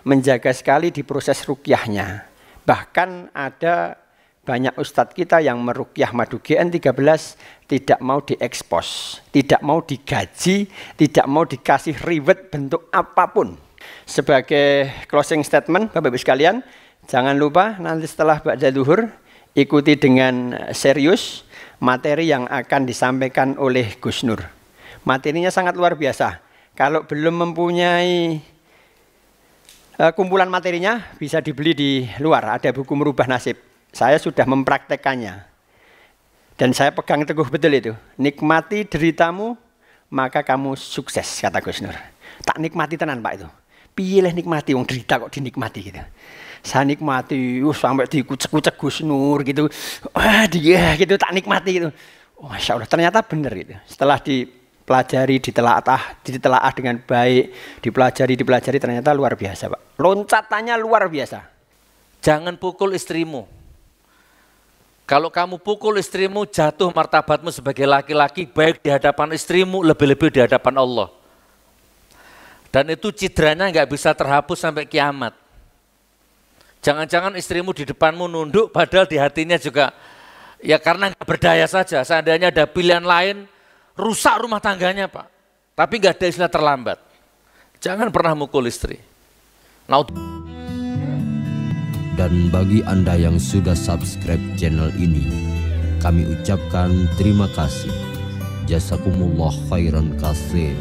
menjaga sekali di proses rukyahnya. Bahkan ada banyak ustadz kita yang merukyah madu GN13 tidak mau diekspos, tidak mau digaji, tidak mau dikasih reward bentuk apapun. Sebagai closing statement, Bapak Ibu sekalian, jangan lupa nanti setelah ba'da zuhur ikuti dengan serius materi yang akan disampaikan oleh Gus Nur. Materinya sangat luar biasa. Kalau belum mempunyai kumpulan materinya, bisa dibeli di luar. Ada buku Merubah Nasib. Saya sudah mempraktekannya. Dan saya pegang teguh betul itu. Nikmati deritamu, maka kamu sukses, kata Gus Nur. Tak nikmati tenan Pak itu. Pilih nikmati, wong derita kok dinikmati gitu. Saya nikmati, sampai dikucek-kucek Gus Nur gitu. Wah dia gitu, tak nikmati gitu. Oh, Masya Allah, ternyata benar gitu. Setelah dipelajari, ditelaah dengan baik, dipelajari, ternyata luar biasa Pak. Loncatannya luar biasa. Jangan pukul istrimu. Kalau kamu pukul istrimu, jatuh martabatmu sebagai laki-laki, baik di hadapan istrimu, lebih-lebih di hadapan Allah. Dan itu cidranya nggak bisa terhapus sampai kiamat. Jangan-jangan istrimu di depanmu nunduk, padahal di hatinya juga, ya karena nggak berdaya saja. Seandainya ada pilihan lain, rusak rumah tangganya Pak. Tapi nggak ada istilah terlambat. Jangan pernah mukul istri. Dan bagi Anda yang sudah subscribe channel ini, kami ucapkan terima kasih. Jazakumullah khairan katsir.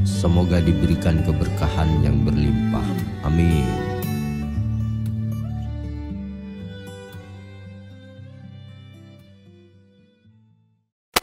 Semoga diberikan keberkahan yang berlimpah. Amin.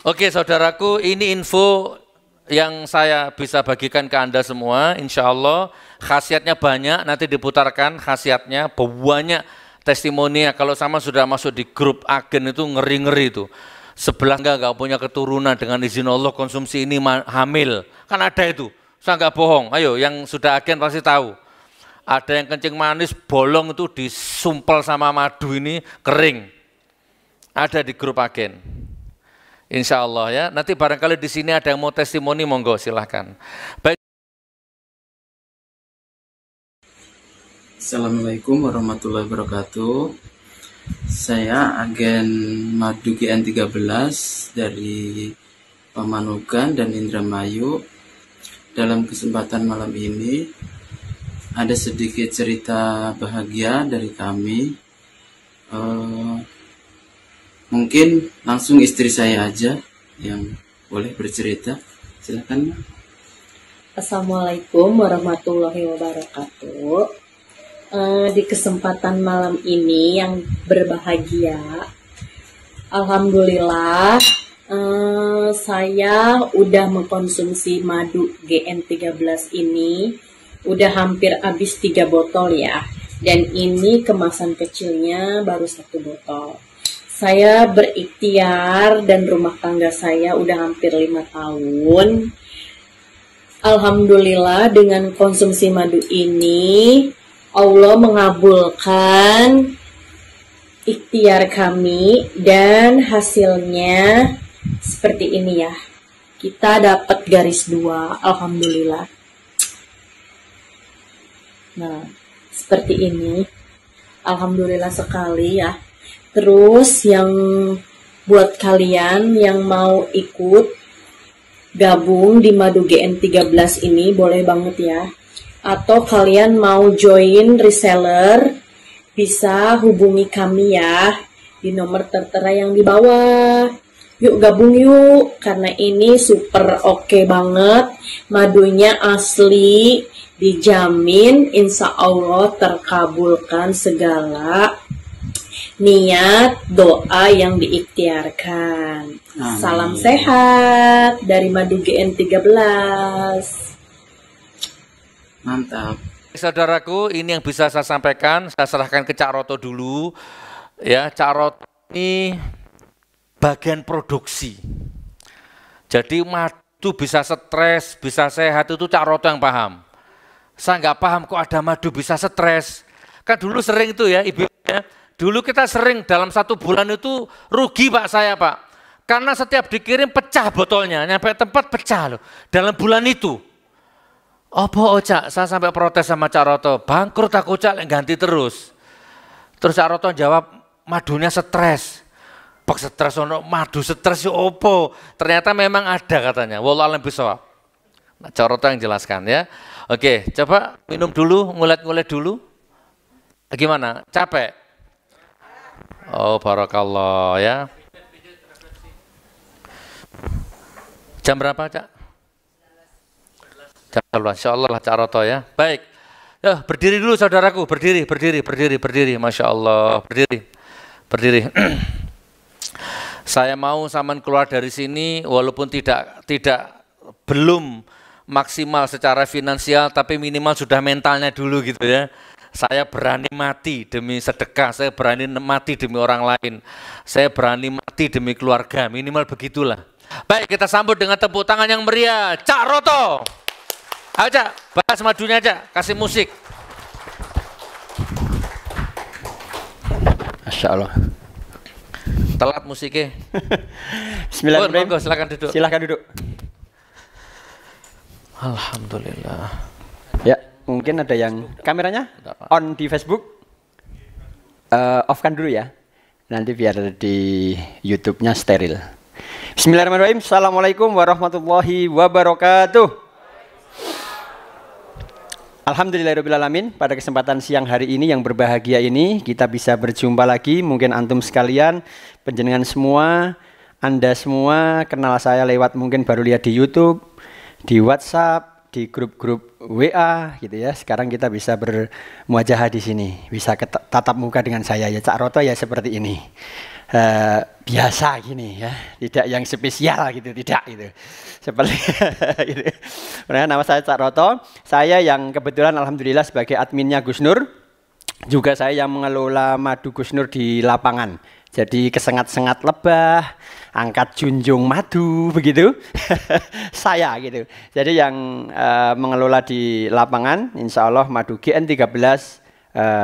Oke saudaraku, ini info yang saya bisa bagikan ke Anda semua. Insya Allah khasiatnya banyak, nanti diputarkan khasiatnya, banyak testimoni. Kalau sama sudah masuk di grup agen itu ngeri-ngeri itu. Sebelah nggak punya keturunan, dengan izin Allah konsumsi ini hamil. Kan ada itu, saya nggak bohong. Ayo yang sudah agen pasti tahu. Ada yang kencing manis, bolong itu disumpel sama madu ini kering. Ada di grup agen. Insya Allah ya, nanti barangkali di sini ada yang mau testimoni, monggo silahkan. Baik. Assalamualaikum warahmatullahi wabarakatuh. Saya agen madu GN13 dari Pamanukan dan Indramayu. Dalam kesempatan malam ini ada sedikit cerita bahagia dari kami. Mungkin langsung istri saya aja yang boleh bercerita. Silakan. Assalamualaikum warahmatullahi wabarakatuh. Di kesempatan malam ini yang berbahagia, alhamdulillah saya udah mengkonsumsi madu GN13 ini udah hampir habis 3 botol ya. Dan ini kemasan kecilnya baru 1 botol. Saya berikhtiar dan rumah tangga saya udah hampir 5 tahun. Alhamdulillah dengan konsumsi madu ini Allah mengabulkan ikhtiar kami dan hasilnya seperti ini ya. Kita dapat garis 2, alhamdulillah. Nah, seperti ini. Alhamdulillah sekali ya. Terus yang buat kalian yang mau ikut gabung di madu GN13 ini boleh banget ya. Atau kalian mau join reseller, bisa hubungi kami ya di nomor tertera yang di bawah. Yuk gabung yuk, karena ini super oke banget. Madunya asli, dijamin insya Allah terkabulkan segala niat doa yang diikhtiarkan. Salam sehat dari madu GN13. Mantap. Saudaraku, ini yang bisa saya sampaikan. Saya serahkan ke Cak Roto dulu. Ya, Cak Roto ini bagian produksi. Jadi madu bisa stres, bisa sehat, itu Cak Roto yang paham. Saya nggak paham kok ada madu bisa stres. Kan dulu sering itu ya, Ibu ya. Dulu kita sering dalam 1 bulan itu rugi Pak saya Pak. Karena setiap dikirim pecah botolnya, nyampe tempat pecah loh. Dalam bulan itu. Apa Cak, saya sampai protes sama Cak Roto, bangkrut aku Cak, ganti terus. Terus Cak Roto jawab, madunya stres. Pak stres, madu stres ya opo. Ternyata memang ada katanya, wallahu a'lam bishawab. Nah, Cak Roto yang jelaskan ya. Oke, coba minum dulu, ngulet-ngulet dulu. Gimana, capek? Oh barakallah ya. Jam berapa Cak? Insya Allah lah Cak Roto ya. Baik. Ya, berdiri dulu saudaraku, berdiri. Masya Allah, berdiri. Saya mau saman keluar dari sini walaupun belum maksimal secara finansial, tapi minimal sudah mentalnya dulu gitu ya. Saya berani mati demi sedekah, saya berani mati demi orang lain, saya berani mati demi keluarga, minimal begitulah. Baik, kita sambut dengan tepuk tangan yang meriah, Cak Roto. Ayo Cak, bahas madunya Cak, kasih musik. Masya Allah. Telat musiknya. Bismillahirrahmanirrahim. Monggo, silakan duduk. Silakan duduk. Alhamdulillah. Ya, mungkin ada yang kameranya on di Facebook. Off kan dulu ya. Nanti biar di YouTube-nya steril. Bismillahirrahmanirrahim. Assalamualaikum warahmatullahi wabarakatuh. Alhamdulillahirrahmanirrahim. Pada kesempatan siang hari ini yang berbahagia ini kita bisa berjumpa lagi. Mungkin antum sekalian, penjenengan semua, Anda semua kenal saya lewat mungkin baru lihat di YouTube, di WhatsApp, di grup-grup WA gitu ya. Sekarang kita bisa bermuajahah di sini, bisa tatap muka dengan saya ya Cak Roto ya seperti ini. Biasa gini ya, tidak yang spesial gitu, tidak gitu. Seperti gitu. Nama saya Cak Roto, saya yang kebetulan alhamdulillah sebagai adminnya Gus Nur, juga saya yang mengelola madu Gus Nur di lapangan. Jadi kesengat-sengat lebah, angkat junjung madu begitu. Saya gitu. Jadi yang mengelola di lapangan, insya Allah madu GN13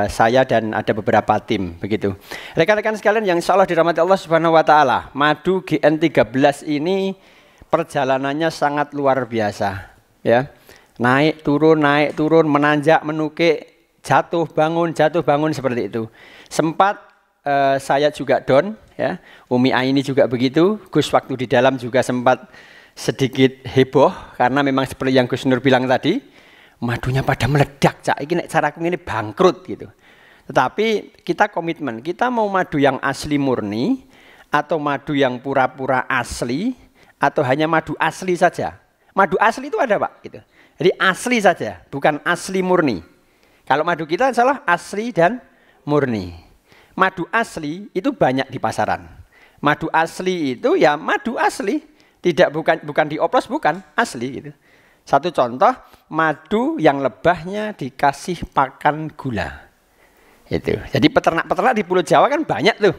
saya dan ada beberapa tim begitu. Rekan-rekan sekalian yang insya Allah dirahmati Allah Subhanahu Wa Taala, madu GN13 ini perjalanannya sangat luar biasa, ya. Naik turun, menanjak, menukik, jatuh bangun seperti itu. Sempat saya juga down, ya. Umi Aini juga begitu. Gus waktu di dalam juga sempat sedikit heboh karena memang seperti yang Gus Nur bilang tadi. Madunya pada meledak, Cak. Ini caraku ini bangkrut gitu. Tetapi kita komitmen, kita mau madu yang asli murni atau madu yang pura-pura asli atau hanya madu asli saja. Madu asli itu ada Pak, gitu. Jadi asli saja, bukan asli murni. Kalau madu kita salah asli dan murni. Madu asli itu banyak di pasaran. Madu asli itu ya madu asli, tidak bukan dioplos, bukan asli gitu. Satu contoh, madu yang lebahnya dikasih pakan gula. Itu. Jadi peternak-peternak di Pulau Jawa kan banyak tuh.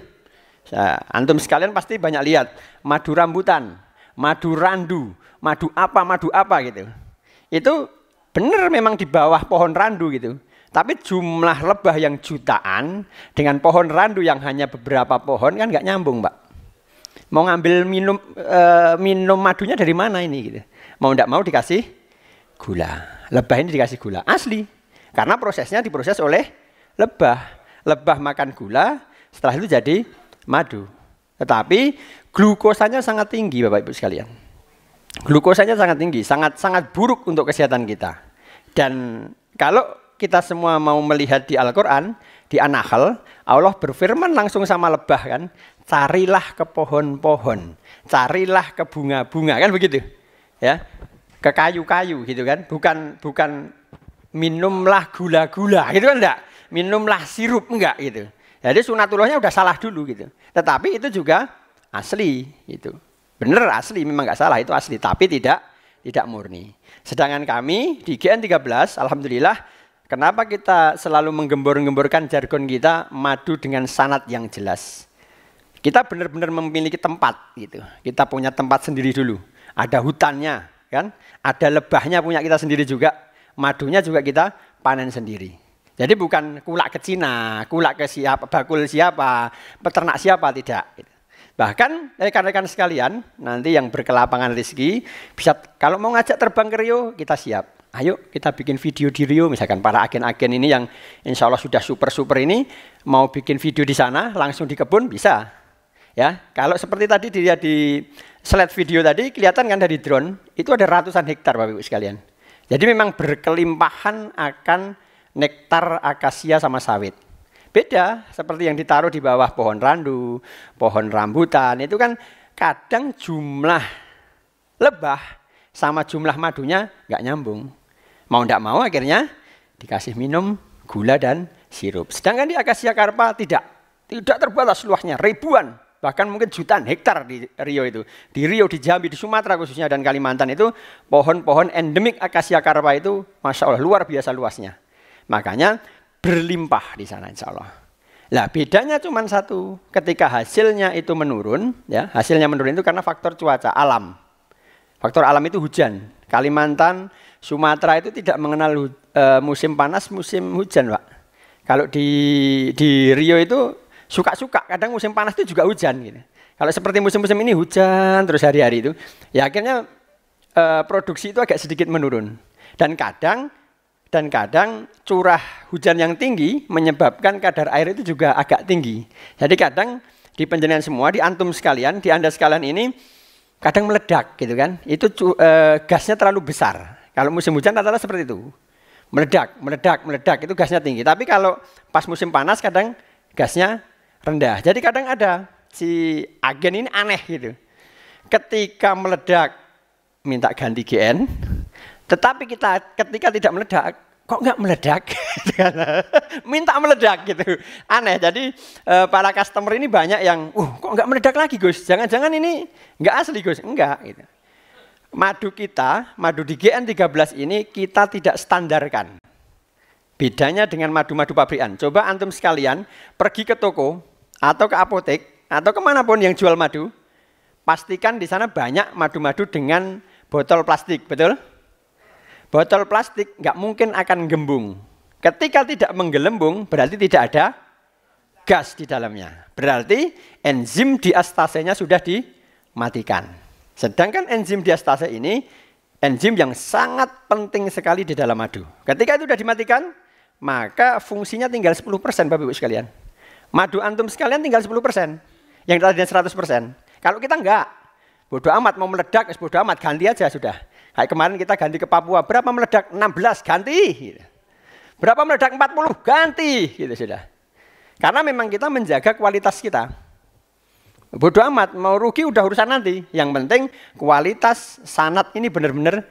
Antum sekalian pasti banyak lihat madu rambutan, madu randu, madu apa gitu. Itu benar memang di bawah pohon randu gitu. Tapi jumlah lebah yang jutaan dengan pohon randu yang hanya beberapa pohon kan nggak nyambung, Pak. Mau ngambil minum madunya dari mana ini gitu. Mau tidak mau dikasih gula. Lebah ini dikasih gula asli. Karena prosesnya diproses oleh lebah. Lebah makan gula, setelah itu jadi madu. Tetapi glukosanya sangat tinggi Bapak Ibu sekalian. Glukosanya sangat tinggi, sangat buruk untuk kesehatan kita. Dan kalau kita semua mau melihat di Al-Quran, di An-Nahl, Allah berfirman langsung sama lebah kan, carilah ke pohon-pohon, carilah ke bunga-bunga, kan begitu, ya, ke kayu-kayu gitu kan, bukan minumlah gula-gula gitu kan, enggak, minumlah sirup enggak gitu. Jadi sunatullahnya udah salah dulu gitu. Tetapi itu juga asli gitu, bener asli, memang enggak salah, itu asli, tapi tidak murni. Sedangkan kami di GN13, alhamdulillah, kenapa kita selalu menggembor-gemborkan jargon kita madu dengan sanad yang jelas. Kita benar-benar memiliki tempat gitu. Kita punya tempat sendiri dulu. Ada hutannya, kan? Ada lebahnya punya kita sendiri juga. Madunya juga kita panen sendiri. Jadi bukan kulak ke Cina, kulak ke siapa, bakul siapa, peternak siapa, tidak. Bahkan rekan-rekan sekalian, nanti yang berkelapangan rezeki bisa kalau mau ngajak terbang ke Rio, kita siap. ayo kita bikin video di Rio, misalkan para agen-agen ini yang insya Allah sudah super ini mau bikin video di sana langsung di kebun bisa. Ya, kalau seperti tadi dilihat di slide video tadi kelihatan kan dari drone itu ada ratusan hektar Bapak Ibu sekalian. Jadi memang berkelimpahan akan nektar akasia sama sawit. Beda seperti yang ditaruh di bawah pohon randu, pohon rambutan itu kan kadang jumlah lebah sama jumlah madunya nggak nyambung. Mau ndak mau akhirnya dikasih minum gula dan sirup. Sedangkan di akasia karpa tidak terbatas luasnya, ribuan bahkan mungkin jutaan hektar di Rio itu. Di Rio, di Jambi, di Sumatera khususnya dan Kalimantan itu pohon-pohon endemik akasia karpa itu masya Allah luar biasa luasnya. Makanya berlimpah di sana insya Allah. Nah bedanya cuma satu, ketika hasilnya itu menurun, ya hasilnya menurun itu karena faktor cuaca alam. Faktor alam itu hujan. Kalimantan, Sumatera itu tidak mengenal musim panas, musim hujan, Pak. Kalau di Rio itu suka-suka, kadang musim panas itu juga hujan. Gitu. Kalau seperti musim-musim ini hujan terus hari-hari itu, ya akhirnya produksi itu agak sedikit menurun. Dan kadang curah hujan yang tinggi menyebabkan kadar air itu juga agak tinggi. Jadi kadang di penjenengan semua, di antum sekalian, di Anda sekalian ini kadang meledak gitu kan. Itu gasnya terlalu besar. Kalau musim hujan rata-rata seperti itu. Meledak, itu gasnya tinggi. Tapi kalau pas musim panas kadang gasnya rendah. Jadi kadang ada si agen ini aneh gitu. Ketika meledak minta ganti GN, tetapi ketika tidak meledak, kok nggak meledak? Minta meledak gitu. Aneh. Jadi para customer ini banyak yang, kok nggak meledak lagi Gus? Jangan-jangan ini nggak asli Gus? Enggak. Gitu. Madu di GN13 ini kita tidak standarkan. Bedanya dengan madu-madu pabrikan. Coba antum sekalian pergi ke toko atau ke apotek atau kemanapun yang jual madu, pastikan di sana banyak madu-madu dengan botol plastik, betul? Botol plastik nggak mungkin akan gembung. Ketika tidak menggelembung, berarti tidak ada gas di dalamnya. Berarti enzim diastasenya sudah dimatikan. Sedangkan enzim diastase ini, enzim yang sangat penting sekali di dalam madu. Ketika itu sudah dimatikan, maka fungsinya tinggal 10% Bapak Ibu sekalian. Madu antum sekalian tinggal 10%. Yang tadinya 100%. Kalau kita enggak, bodoh amat mau meledak, bodoh amat, ganti aja sudah. Kayak kemarin kita ganti ke Papua, berapa meledak? 16, ganti. Gitu. Berapa meledak? 40, ganti. Gitu sudah. Karena memang kita menjaga kualitas kita. Bodoh amat, mau rugi udah urusan nanti. Yang penting kualitas sanad ini benar-benar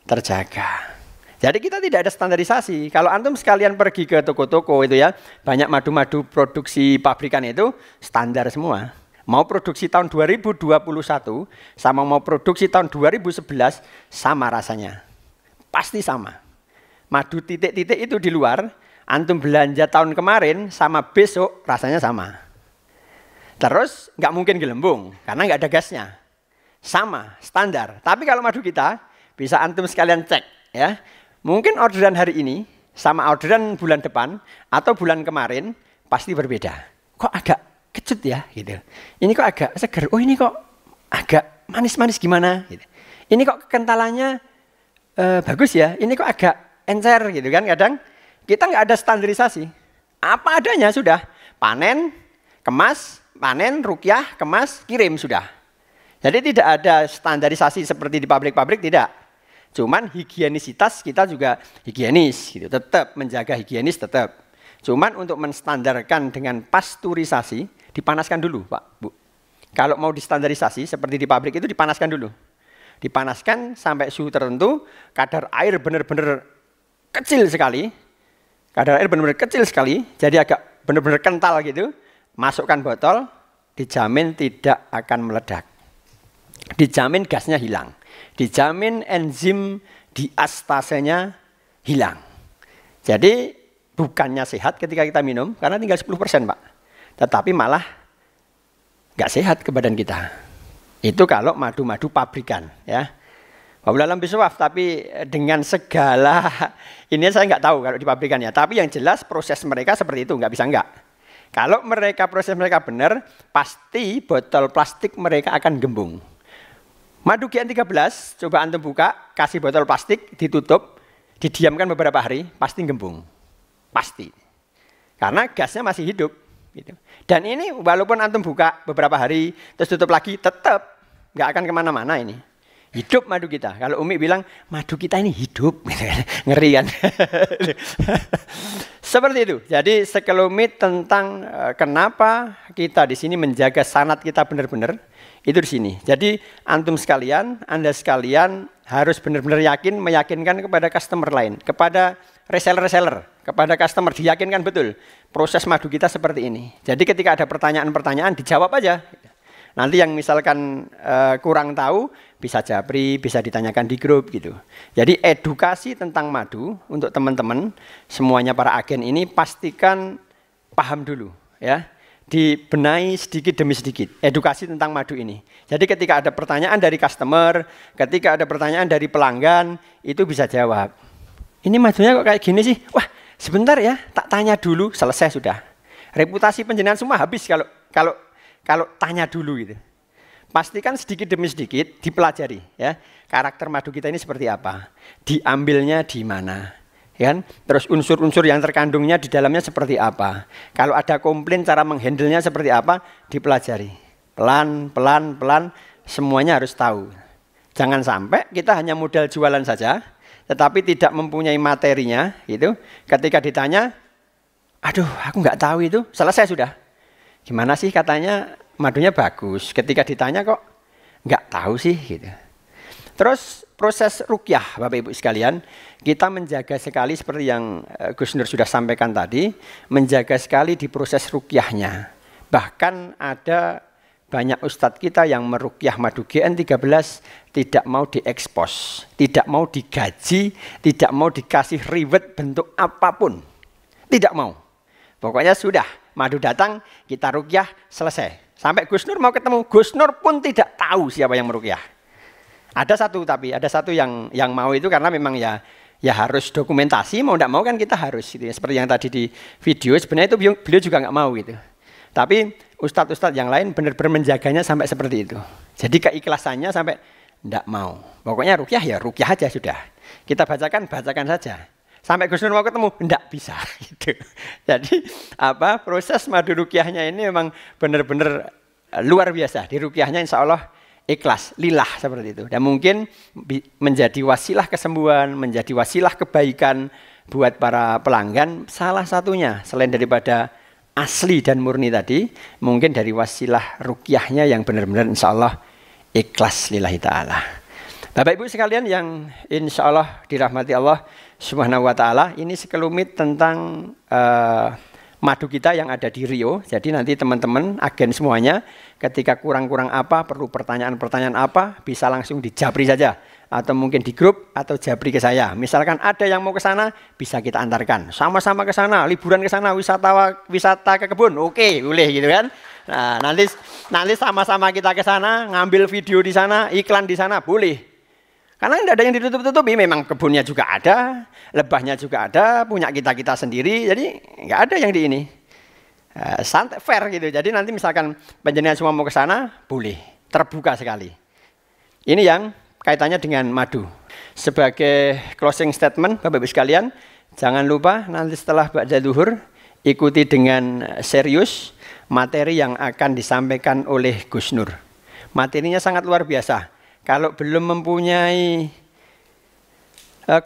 terjaga. Jadi kita tidak ada standarisasi. Kalau antum sekalian pergi ke toko-toko itu ya, banyak madu-madu produksi pabrikan itu standar semua. Mau produksi tahun 2021 sama mau produksi tahun 2011 sama rasanya. Pasti sama. Madu titik-titik itu di luar, antum belanja tahun kemarin sama besok rasanya sama. Terus nggak mungkin gelembung karena nggak ada gasnya. Sama, standar. Tapi kalau madu kita bisa antum sekalian cek ya. Mungkin orderan hari ini sama orderan bulan depan atau bulan kemarin pasti berbeda. Kok agak kecut ya gitu. Ini kok agak seger. Oh ini kok agak manis-manis gimana gitu. Ini kok kekentalannya bagus ya. Ini kok agak encer gitu kan. Kadang kita nggak ada standarisasi. Apa adanya sudah. Panen, kemas, panen, rukyah, kemas, kirim sudah. Jadi tidak ada standarisasi seperti di pabrik-pabrik, tidak. Cuman higienisitas kita juga higienis, gitu. Tetap menjaga higienis tetap. Cuman untuk menstandarkan dengan pasteurisasi, dipanaskan dulu Pak, Bu. Kalau mau distandarisasi seperti di pabrik itu dipanaskan dulu. Dipanaskan sampai suhu tertentu, kadar air benar-benar kecil sekali. Kadar air benar-benar kecil sekali, jadi agak benar-benar kental gitu. Masukkan botol, dijamin tidak akan meledak. Dijamin gasnya hilang. Dijamin enzim diastasenya hilang. Jadi bukannya sehat ketika kita minum, karena tinggal 10% Pak. Tetapi malah nggak sehat ke badan kita. Itu kalau madu-madu pabrikan. Ya. Wabillahi bisawab, tapi dengan segala, ini saya nggak tahu kalau di pabrikannya. Tapi yang jelas proses mereka seperti itu, nggak bisa nggak. Kalau proses mereka benar, pasti botol plastik mereka akan gembung. Madu GN13, coba antum buka, kasih botol plastik, ditutup, didiamkan beberapa hari, pasti gembung. Pasti. Karena gasnya masih hidup. Gitu. Dan ini walaupun antum buka beberapa hari, terus tutup lagi, tetap nggak akan kemana-mana ini. Hidup madu kita. Kalau Umi bilang, madu kita ini hidup. Ngeri kan? Seperti itu. Jadi sekelumit tentang kenapa kita di sini menjaga sanad kita benar-benar, itu di sini. Jadi antum sekalian, Anda sekalian harus benar-benar yakin, meyakinkan kepada customer lain, kepada reseller-reseller, kepada customer, diyakinkan betul proses madu kita seperti ini. Jadi ketika ada pertanyaan-pertanyaan, dijawab aja. Nanti yang misalkan kurang tahu, bisa japri, bisa ditanyakan di grup gitu. Jadi edukasi tentang madu untuk teman-teman, semuanya para agen ini pastikan paham dulu ya. Dibenahi sedikit demi sedikit, edukasi tentang madu ini. Jadi ketika ada pertanyaan dari customer, ketika ada pertanyaan dari pelanggan, itu bisa jawab. Ini madunya kok kayak gini sih? Wah, sebentar ya, tak tanya dulu, selesai sudah. Reputasi penjenengan semua habis kalau tanya dulu gitu. Pastikan sedikit demi sedikit dipelajari ya. Karakter madu kita ini seperti apa? Diambilnya di mana? Ya kan? Terus unsur-unsur yang terkandungnya di dalamnya seperti apa? Kalau ada komplain cara menghandlenya seperti apa? Dipelajari. Pelan semuanya harus tahu. Jangan sampai kita hanya modal jualan saja, tetapi tidak mempunyai materinya gitu. Ketika ditanya, aduh aku nggak tahu itu, selesai sudah. Gimana sih katanya madunya bagus, ketika ditanya kok nggak tahu sih gitu. Terus proses ruqyah Bapak Ibu sekalian, kita menjaga sekali seperti yang Gus Nur sudah sampaikan tadi, menjaga sekali di proses ruqyahnya. Bahkan ada banyak ustadz kita yang meruqyah madu GN13 tidak mau diekspos, tidak mau digaji, tidak mau dikasih reward bentuk apapun, tidak mau. Pokoknya sudah, madu datang, kita ruqyah, selesai. Sampai Gus Nur mau ketemu, Gus Nur pun tidak tahu siapa yang meruqyah. Ada satu yang mau itu karena memang ya harus dokumentasi, mau tidak mau kan kita harus gitu ya. Seperti yang tadi di video, sebenarnya itu beliau juga nggak mau gitu. Tapi ustadz-ustadz yang lain benar-benar menjaganya sampai seperti itu. Jadi keikhlasannya sampai tidak mau. Pokoknya ruqyah ya ruqyah aja sudah. Kita bacakan saja. Sampai Gus Nur mau ketemu, enggak bisa gitu. Jadi proses madu ruqyahnya ini memang benar-benar luar biasa. Di ruqyahnya insya Allah ikhlas, lillah seperti itu. Dan mungkin menjadi wasilah kesembuhan, menjadi wasilah kebaikan buat para pelanggan. Salah satunya selain daripada asli dan murni tadi, mungkin dari wasilah ruqyahnya yang benar-benar insya Allah ikhlas lillahi ta'ala. Bapak Ibu sekalian yang insya Allah dirahmati Allah Subhanahu wa ta'ala, ini sekelumit tentang madu kita yang ada di Rio. Jadi nanti teman-teman agen semuanya ketika kurang-kurang apa, perlu pertanyaan-pertanyaan apa, bisa langsung dijabri saja. Atau mungkin di grup atau jabri ke saya. Misalkan ada yang mau ke sana, bisa kita antarkan. Sama-sama ke sana, liburan ke sana, wisata ke kebun, oke, boleh gitu kan. Nah, nanti sama-sama kita ke sana, ngambil video di sana, iklan di sana, boleh. Karena tidak ada yang ditutup-tutupi, memang kebunnya juga ada, lebahnya juga ada, punya kita sendiri, jadi nggak ada yang di ini. Santai, fair gitu. Jadi nanti misalkan penjenengan semua mau ke sana, boleh, terbuka sekali. Ini yang kaitannya dengan madu. Sebagai closing statement, Bapak Ibu sekalian, jangan lupa nanti setelah ba'da zuhur, ikuti dengan serius materi yang akan disampaikan oleh Gus Nur. Materinya sangat luar biasa. Kalau belum mempunyai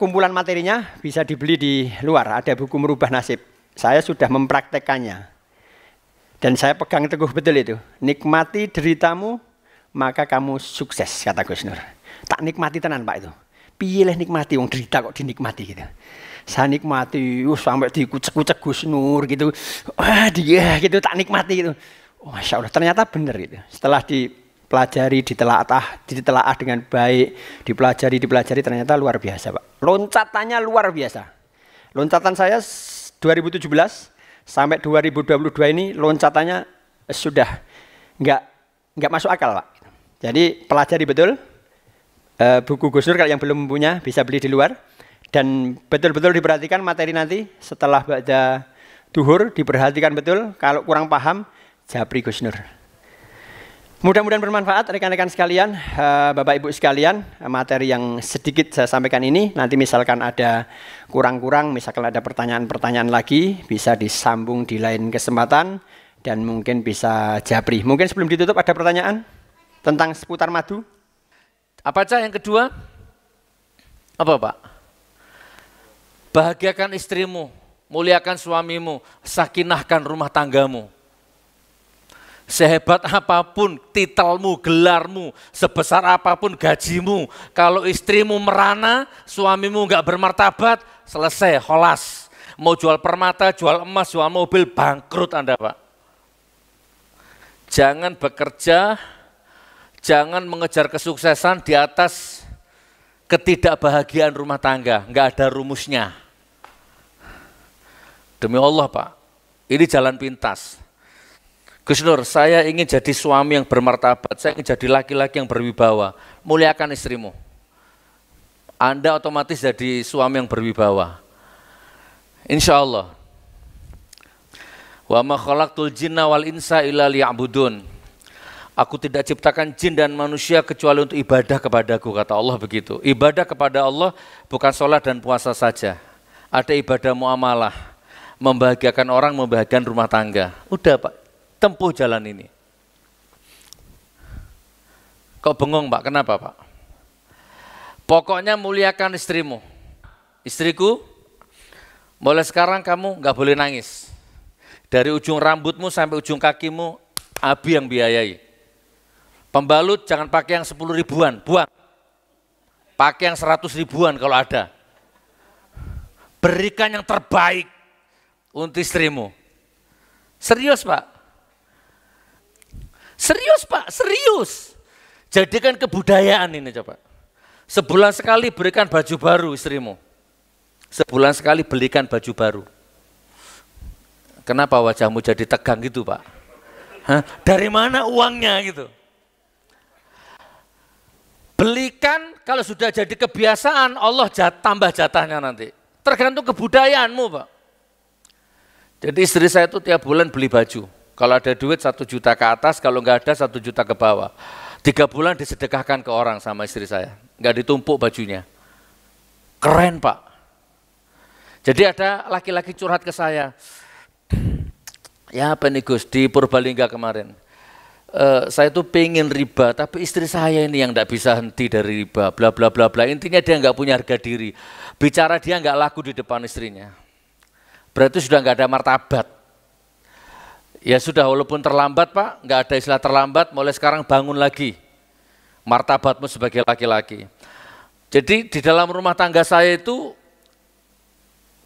kumpulan materinya, bisa dibeli di luar. Ada buku Merubah Nasib. Saya sudah mempraktekannya. Dan saya pegang teguh betul itu. Nikmati deritamu, maka kamu sukses, kata Gus Nur. Tak nikmati tenan Pak itu. Pilih nikmati, wong derita kok dinikmati gitu. Saya nikmati, sampai dikucek-kucek Gus Nur gitu. Wah dia gitu, tak nikmati gitu. Oh, Masya Allah, ternyata benar gitu. Setelah dipelajari, ditelaah dengan baik, dipelajari ternyata luar biasa Pak. Loncatannya luar biasa. Loncatan saya 2017 sampai 2022 ini loncatannya sudah nggak masuk akal Pak. Jadi pelajari betul buku Gus Nur, kalau yang belum punya bisa beli di luar, dan betul-betul diperhatikan materi nanti setelah ba'da zuhur, diperhatikan betul. Kalau kurang paham, japri Gus Nur. Mudah-mudahan bermanfaat rekan-rekan sekalian, Bapak Ibu sekalian. Materi yang sedikit saya sampaikan ini, nanti misalkan ada kurang-kurang, misalkan ada pertanyaan-pertanyaan lagi, bisa disambung di lain kesempatan dan mungkin bisa japri. Mungkin sebelum ditutup ada pertanyaan tentang seputar madu? Apa aja yang kedua? Apa Pak? Bahagiakan istrimu, muliakan suamimu, sakinahkan rumah tanggamu. Sehebat apapun titelmu, gelarmu, sebesar apapun gajimu, kalau istrimu merana, suamimu enggak bermartabat, selesai, kholas. Mau jual permata, jual emas, jual mobil, bangkrut Anda Pak. Jangan bekerja, jangan mengejar kesuksesan di atas ketidakbahagiaan rumah tangga, enggak ada rumusnya. Demi Allah Pak, ini jalan pintas. Gus Nur, saya ingin jadi suami yang bermartabat, saya ingin jadi laki-laki yang berwibawa. Muliakan istrimu. Anda otomatis jadi suami yang berwibawa. Insya Allah. Wa ma khalaqtul jinna wal insa illa liya'budun. Aku tidak ciptakan jin dan manusia kecuali untuk ibadah kepadaku, kata Allah begitu. Ibadah kepada Allah bukan sholat dan puasa saja. Ada ibadah muamalah, membahagiakan orang, membahagiakan rumah tangga. Udah Pak. Tempuh jalan ini. Kok bengong Pak? Kenapa Pak? Pokoknya muliakan istrimu. Istriku, mulai sekarang kamu nggak boleh nangis. Dari ujung rambutmu sampai ujung kakimu, Abi yang biayai. Pembalut jangan pakai yang 10 ribuan, buang. Pakai yang 100 ribuan kalau ada. Berikan yang terbaik untuk istrimu. Serius Pak? Serius Pak, serius. Jadikan kebudayaan ini coba. Sebulan sekali berikan baju baru istrimu. Sebulan sekali belikan baju baru. Kenapa wajahmu jadi tegang gitu Pak? Hah? Dari mana uangnya gitu? Belikan, kalau sudah jadi kebiasaan Allah tambah jatahnya nanti. Tergantung kebudayaanmu Pak. Jadi istri saya itu tiap bulan beli baju. Kalau ada duit 1 juta ke atas, kalau nggak ada 1 juta ke bawah. 3 bulan disedekahkan ke orang sama istri saya. Nggak ditumpuk bajunya. Keren Pak. Jadi ada laki-laki curhat ke saya. Ya apa nih Gus, di Purbalingga kemarin. Saya tuh pengen riba, tapi istri saya ini yang nggak bisa henti dari riba. Bla bla bla bla. Intinya dia nggak punya harga diri. Bicara dia nggak laku di depan istrinya. Berarti sudah nggak ada martabat. Ya sudah, walaupun terlambat Pak, nggak ada istilah terlambat, mulai sekarang bangun lagi martabatmu sebagai laki-laki. Jadi di dalam rumah tangga saya itu,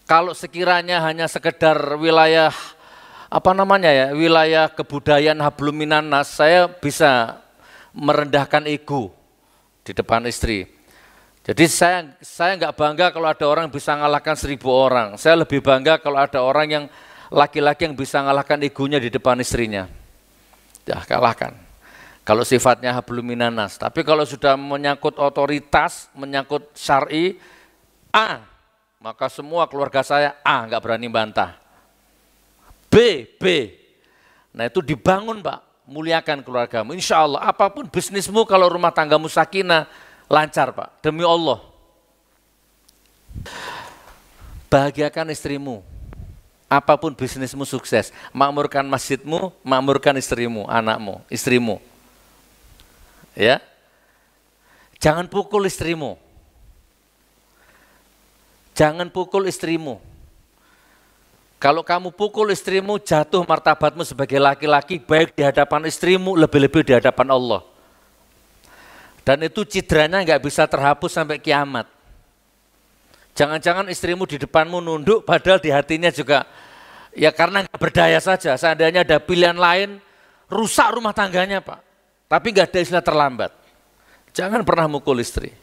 kalau sekiranya hanya sekedar wilayah, wilayah kebudayaan hablum minan nas, saya bisa merendahkan ego di depan istri. Jadi saya nggak bangga kalau ada orang bisa ngalahkan 1000 orang, saya lebih bangga kalau ada orang yang laki-laki yang bisa ngalahkan egonya di depan istrinya. Ya kalahkan. Kalau sifatnya hablum minan nas. Tapi kalau sudah menyangkut otoritas, menyangkut syar'i, maka semua keluarga saya nggak berani bantah. B. Nah itu dibangun Pak, muliakan keluargamu. Insya Allah apapun bisnismu, kalau rumah tanggamu sakinah, lancar Pak, demi Allah. Bahagiakan istrimu. Apapun bisnismu sukses, makmurkan masjidmu, makmurkan istrimu, anakmu, istrimu. Ya. Jangan pukul istrimu. Jangan pukul istrimu. Kalau kamu pukul istrimu, jatuh martabatmu sebagai laki-laki, baik di hadapan istrimu, lebih-lebih di hadapan Allah. Dan itu cidranya nggak bisa terhapus sampai kiamat. Jangan-jangan istrimu di depanmu nunduk, padahal di hatinya juga, ya karena nggak berdaya saja. Seandainya ada pilihan lain, rusak rumah tangganya Pak. Tapi nggak ada istilah terlambat. Jangan pernah mukul istri.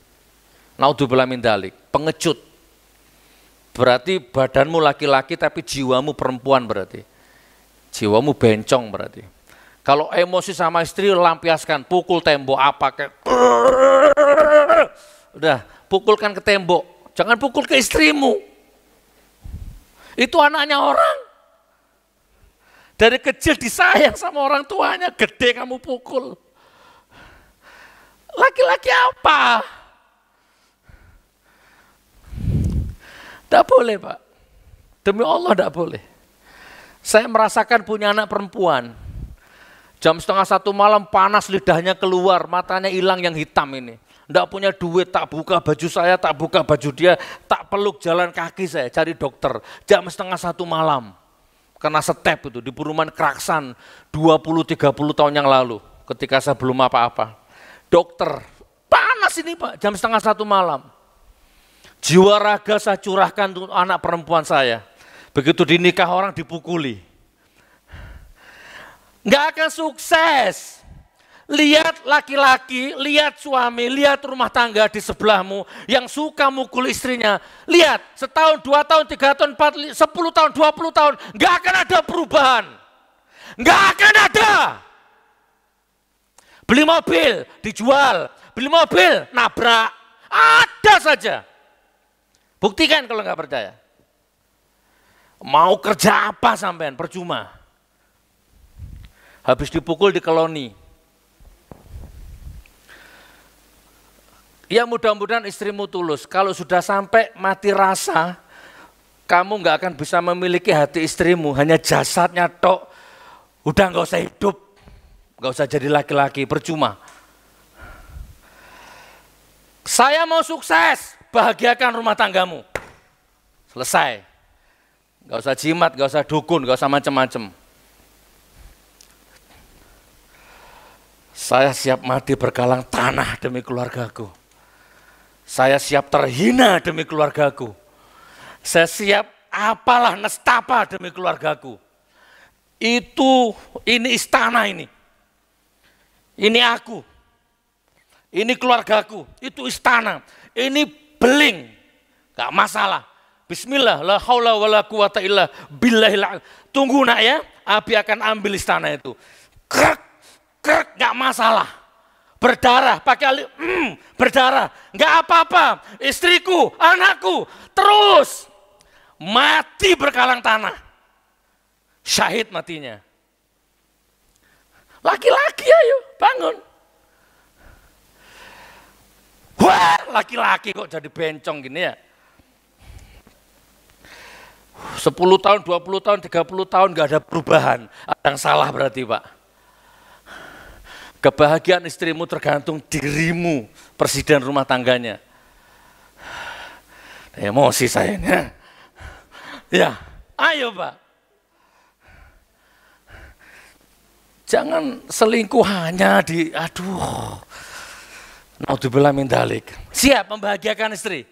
Naudzubillah min dzalik, pengecut. Berarti badanmu laki-laki tapi jiwamu perempuan berarti. Jiwamu bencong berarti. Kalau emosi sama istri, lampiaskan, pukul tembok apa kayak. Udah, pukulkan ke tembok. Jangan pukul ke istrimu. Itu anaknya orang. Dari kecil disayang sama orang tuanya, gede kamu pukul. Laki-laki apa? Tidak boleh Pak. Demi Allah tidak boleh. Saya merasakan punya anak perempuan. Jam 12:30 malam panas, lidahnya keluar, matanya hilang yang hitam ini. Tidak punya duit, tak buka baju saya, tak buka baju dia, tak peluk jalan kaki saya, cari dokter. Jam 12:30 malam. Kena step itu di Perumahan Keraksan 20-30 tahun yang lalu. Ketika saya belum apa-apa. Dokter, panas ini Pak, jam 12:30 malam. Jiwa raga saya curahkan untuk anak perempuan saya. Begitu dinikah orang dipukuli. Nggak akan sukses. Lihat laki-laki, lihat suami, lihat rumah tangga di sebelahmu yang suka mukul istrinya. Lihat, setahun, 2 tahun, 3 tahun, 4, 10 tahun, 20 tahun, nggak akan ada perubahan. Nggak akan ada. Beli mobil, dijual. Beli mobil, nabrak. Ada saja. Buktikan kalau nggak percaya. Mau kerja apa sampean, percuma. Habis dipukul di koloni. Ya mudah-mudahan istrimu tulus. Kalau sudah sampai mati rasa, kamu nggak akan bisa memiliki hati istrimu. Hanya jasadnya tok. Udah nggak usah hidup. Nggak usah jadi laki-laki, percuma. Saya mau sukses, bahagiakan rumah tanggamu. Selesai. Nggak usah jimat, nggak usah dukun, nggak usah macam-macam. Saya siap mati bergalang tanah demi keluargaku. Saya siap terhina demi keluargaku. Saya siap apalah nestapa demi keluargaku. Ini istana ini. Ini aku. Ini keluargaku. Itu istana. Ini beling. Gak masalah. Bismillah, la haula wa la quwata illa billahil. Tunggu nak ya, Abi akan ambil istana itu. Krek, krek, gak masalah. Berdarah, pakai berdarah, nggak apa-apa. Istriku, anakku, terus mati berkalang tanah. Syahid matinya. Laki-laki ayo, bangun. Wah, laki-laki kok jadi bencong gini ya. 10 tahun, 20 tahun, 30 tahun nggak ada perubahan. Ada yang salah berarti Pak. Kebahagiaan istrimu tergantung dirimu, presiden rumah tangganya. Emosi saya ini. Ya, ayo Pak. Jangan selingkuh hanya di, naudzubillah min dzalik. Siap membahagiakan istri.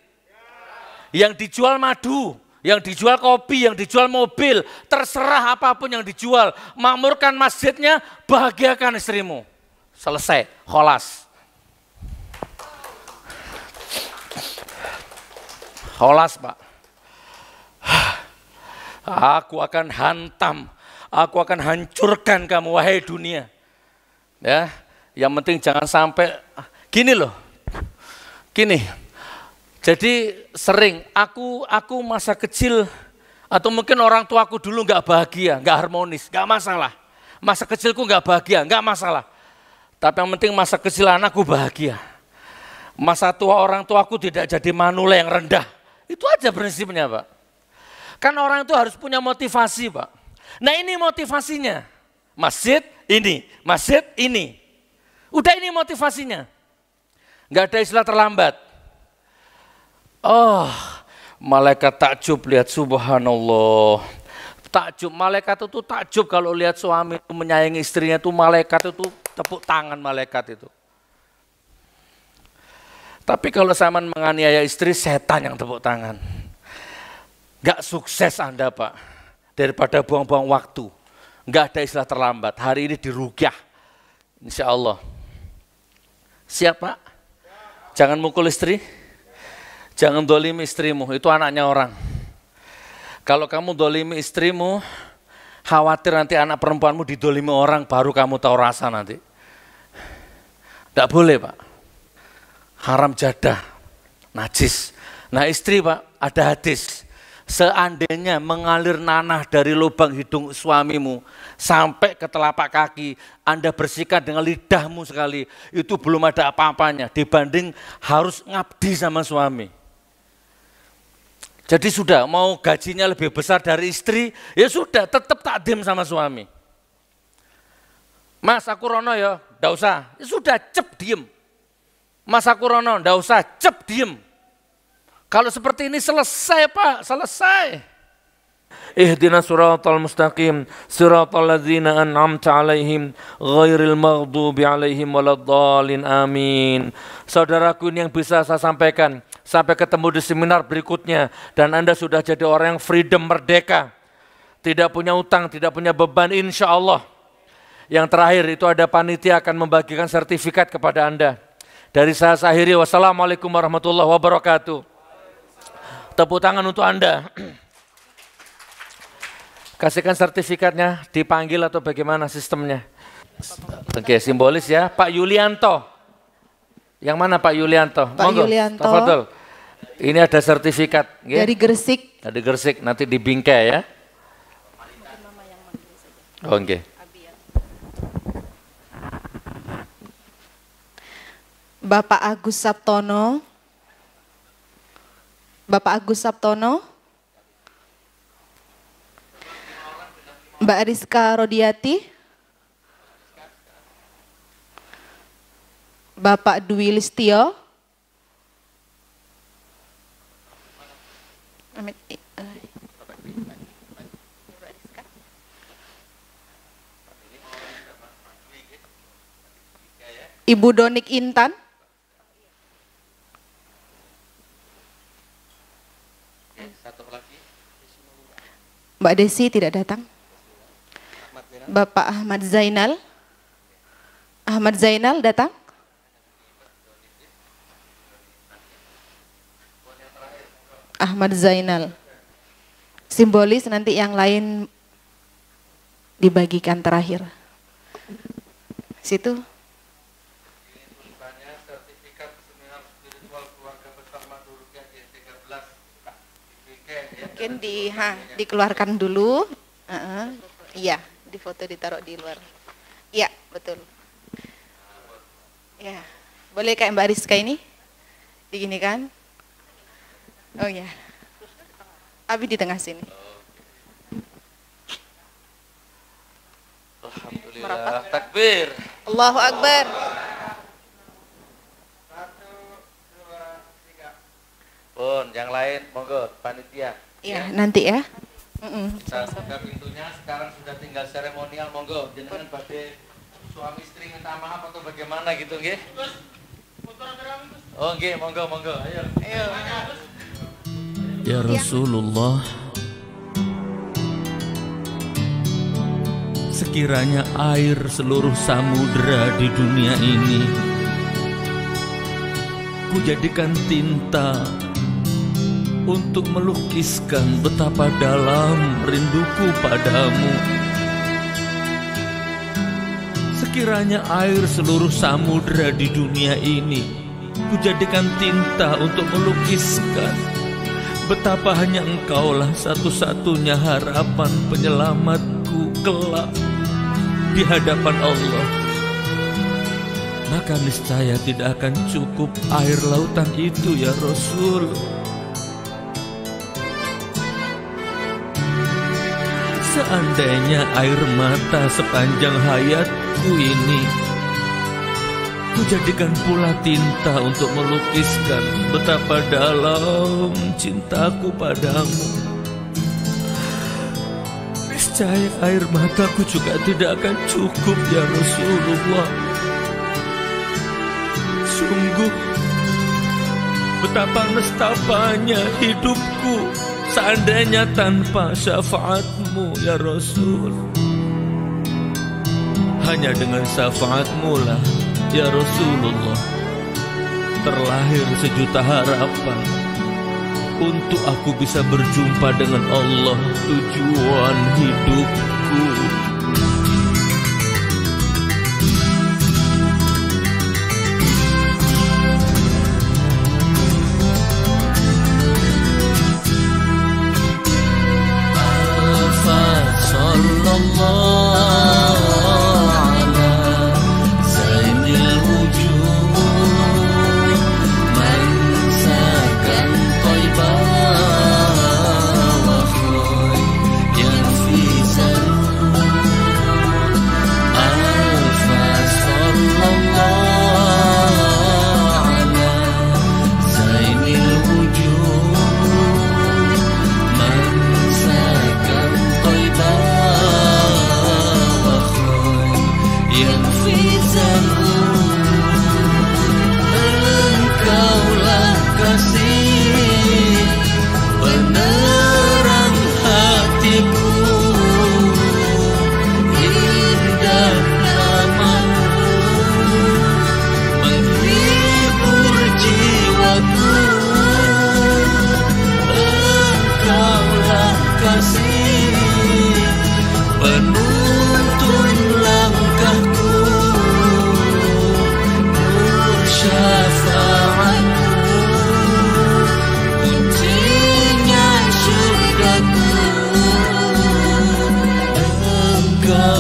Yang dijual madu, yang dijual kopi, yang dijual mobil, terserah apapun yang dijual. Makmurkan masjidnya, bahagiakan istrimu. Selesai, kholas. Kholas Pak. Aku akan hantam, aku akan hancurkan kamu wahai dunia. Ya, yang penting jangan sampai gini loh. Gini. Jadi sering aku masa kecil atau mungkin orang tuaku dulu nggak bahagia, nggak harmonis, nggak masalah. Masa kecilku nggak bahagia, nggak masalah. Tapi yang penting masa kecil anakku bahagia. Masa tua orang tuaku tidak jadi manula yang rendah. Itu aja prinsipnya Pak. Kan orang itu harus punya motivasi Pak. Nah ini motivasinya. Masjid ini, masjid ini. Udah ini motivasinya. Nggak ada istilah terlambat. Oh, malaikat takjub lihat subhanallah. Takjub, malaikat itu takjub kalau lihat suami itu menyayangi istrinya itu malaikat itu tepuk tangan malaikat itu. Tapi kalau zaman menganiaya istri, setan yang tepuk tangan. Gak sukses Anda Pak, daripada buang-buang waktu. Gak ada istilah terlambat, hari ini diruqyah. Insya Allah. Siap Pak? Jangan mukul istri, jangan dolimi istrimu, itu anaknya orang. Kalau kamu dolimi istrimu, khawatir nanti anak perempuanmu didolimi orang, baru kamu tahu rasa nanti. Tidak boleh Pak. Haram jadah, najis. Nah istri Pak, ada hadis. Seandainya mengalir nanah dari lubang hidung suamimu sampai ke telapak kaki, Anda bersihkan dengan lidahmu sekali, itu belum ada apa-apanya dibanding harus ngabdi sama suami. Jadi sudah, mau gajinya lebih besar dari istri, ya sudah, tetap takdim sama suami. Mas aku rono ya, ndak usah, ya sudah, cep diem. Mas aku rono, ndak usah, cep diem. Kalau seperti ini selesai Pak, selesai. Ihdinas siratal mustaqim, siratal ladzina an'amta 'alaihim ghairil maghdubi 'alaihim waladdallin, amin. Saudaraku, ini yang bisa saya sampaikan. Sampai ketemu di seminar berikutnya dan Anda sudah jadi orang yang freedom, merdeka. Tidak punya utang, tidak punya beban, insya Allah. Yang terakhir itu ada panitia akan membagikan sertifikat kepada Anda. Dari saya akhiri, wassalamualaikum warahmatullahi wabarakatuh. Tepuk tangan untuk Anda. Kasihkan sertifikatnya, dipanggil atau bagaimana sistemnya? Oke, simbolis ya. Pak Yulianto. Yang mana Pak Yulianto? Pak Monggo, Yulianto. tafadhol. Ini ada sertifikat. Dari Gresik. Dari Gresik, nanti di Bingkai ya. Oke. Bapak Agus Sabtono. Bapak Agus Sabtono, Mbak Rizka Rodiati, Bapak Dwi Listio, Ibu Donik Intan, Mbak Desi tidak datang. Bapak Ahmad Zainal. Ahmad Zainal datang. Ahmad Zainal. Simbolis, nanti yang lain dibagikan terakhir. Situ. Mungkin dikeluarkan dulu. Iya, di foto ditaruh di luar. Iya, betul. Ya, boleh kayak Mbak Rizka ini? Diginikan. Oh ya. Abi di tengah sini. Alhamdulillah. Takbir. Allahu Akbar. 1, 2, 3. Pun, yang lain monggo panitia. Iya, nanti ya. Kita buka pintunya, sekarang sudah tinggal seremonial, monggo. Jangan pada suami istri minta maaf atau bagaimana gitu, nggih? Oh, nggih, monggo, monggo. Ayo. Ayo. Ya Rasulullah, sekiranya air seluruh samudera di dunia ini ku jadikan tinta untuk melukiskan betapa dalam rinduku padamu. Sekiranya air seluruh samudera di dunia ini ku jadikan tinta untuk melukiskan betapa hanya engkaulah satu-satunya harapan penyelamatku kelak di hadapan Allah, maka niscaya tidak akan cukup air lautan itu ya Rasul. Seandainya air mata sepanjang hayatku ini ku jadikan pula tinta untuk melukiskan betapa dalam cintaku padamu, niscaya air mataku juga tidak akan cukup ya Rasulullah. Sungguh betapa nestapanya hidupku seandainya tanpa syafaatmu ya Rasul. Hanya dengan syafaatmu lah ya Rasulullah terlahir sejuta harapan untuk aku bisa berjumpa dengan Allah, tujuan hidupku.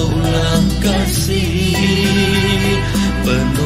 Engkaulah kasih penuh